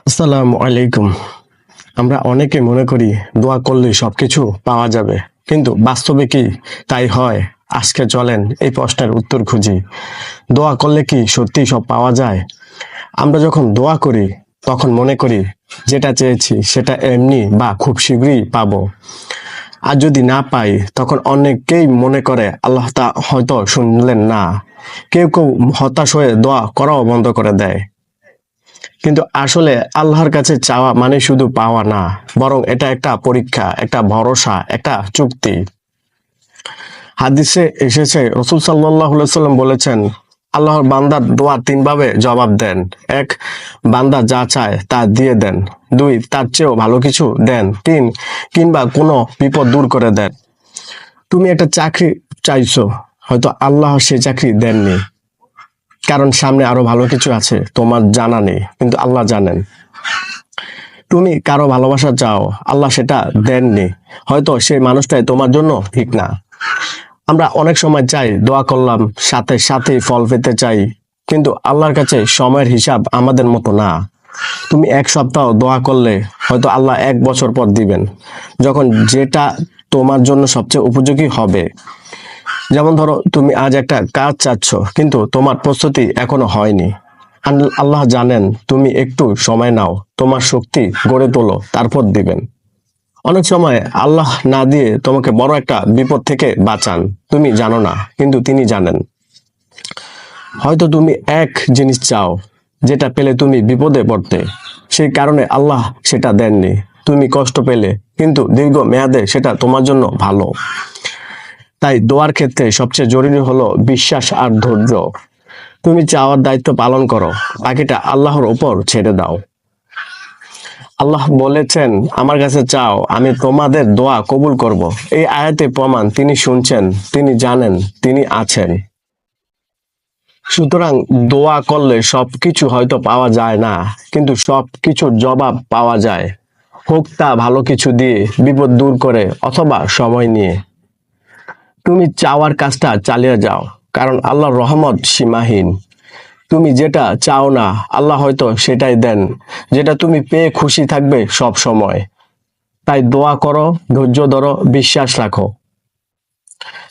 আসসালামু আলাইকুম। আমরা অনেকে মনে করি দোয়া করলেই সবকিছু পাওয়া যাবে, কিন্তু বাস্তবে কি তাই হয়? আজকে চলেন এই প্রশ্নের উত্তর খুঁজি। দোয়া করলে কি সত্যি সব পাওয়া যায়? আমরা যখন দোয়া করি তখন মনে করি যেটা চেয়েছি সেটা এমনি বা খুব শীঘ্রই পাবো। আর যদি না পাই তখন অনেকেই মনে করে আল্লাহ তা হয়তো শুনলেন না। কেউ কেউ হতাশ হয়ে দোয়া করাও বন্ধ করে দেয়। কিন্তু আসলে আল্লাহর কাছে চাওয়া মানে শুধু পাওয়া না, বরং এটা একটা পরীক্ষা, একটা ভরসা, একটা চুক্তি। হাদিসে এসেছে, রাসূল সাল্লাল্লাহু আলাইহি সাল্লাম বলেছেন, আল্লাহর বান্দার দোয়া তিন ভাবে জবাব দেন। এক, বান্দা যা চায় তা দিয়ে দেন। দুই, তার চেয়েও ভালো কিছু দেন। তিন, কিংবা কোনো বিপদ দূর করে দেন। তুমি একটা চাকরি চাইছো, হয়তো আল্লাহ সেই চাকরি দেননি, কারণ সামনে আরো ভালো কিছু আছে তোমার জানা নেই, কিন্তু আল্লাহ জানেন। তুমি কারো ভালোবাসা চাও, আল্লাহ সেটা দেননি, হয়তো সেই মানুষটাই তোমার জন্য ঠিক না। আমরা অনেক সময় চাই দোয়া করলাম, সাথে সাথে ফল পেতে চাই, কিন্তু আল্লাহর কাছে সময়ের হিসাব আমাদের মতো না। তুমি এক সপ্তাহ দোয়া করলে হয়তো আল্লাহ 1 বছর পর দিবেন, যখন যেটা তোমার জন্য সবচেয়ে উপযোগী হবে। যেমন ধরো, তুমি আজ একটা কাজ চাচ্ছ, কিন্তু তোমার প্রস্তুতি এখনো হয়নি। আল্লাহ জানেন তুমি একটু সময় নাও, তোমার শক্তি গড়ে তোলো, তারপর দিবেন। অনেক সময় আল্লাহ না দিয়ে তোমাকে বড় একটা বিপদ থেকে বাঁচান, তুমি জানো না, কিন্তু তিনি জানেন। হয়তো তুমি এক জিনিস চাও, যেটা পেলে তুমি বিপদে পড়তে, সেই কারণে আল্লাহ সেটা দেননি। তুমি কষ্ট পেলে, কিন্তু দীর্ঘ মেয়াদে সেটা তোমার জন্য ভালো। তাই দোয়ার ক্ষেত্রে সবচেয়ে জরুরি হলো বিশ্বাস আর ধৈর্য। তুমি চাওয়ার দায়িত্ব পালন করো, বাকিটা আল্লাহর উপর ছেড়ে দাও। আল্লাহ বলেছেন, আমার কাছে চাও, আমি তোমাদের দোয়া কবুল করব। এই আয়াতে প্রমাণ তিনি শুনছেন, তিনি জানেন, তিনি আছেন। সুতরাং দোয়া করলে সবকিছু হয়তো পাওয়া যায় না, কিন্তু সবকিছুর জবাব পাওয়া যায়। হোক তা ভালো কিছু দিয়ে, বিপদ দূর করে, অথবা সময় নিয়ে। তুমি চাওয়ার কাজটা চালিয়ে যাও, কারণ আল্লাহর রহমত সীমাহীন। তুমি যেটা চাও না, আল্লাহ হয়তো সেটাই দেন, যেটা তুমি পেয়ে খুশি থাকবে সব সময়। তাই দোয়া করো, ধৈর্য ধরো, বিশ্বাস রাখো,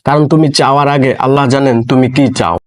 কারণ তুমি চাওয়ার আগে আল্লাহ জানেন তুমি কি চাও।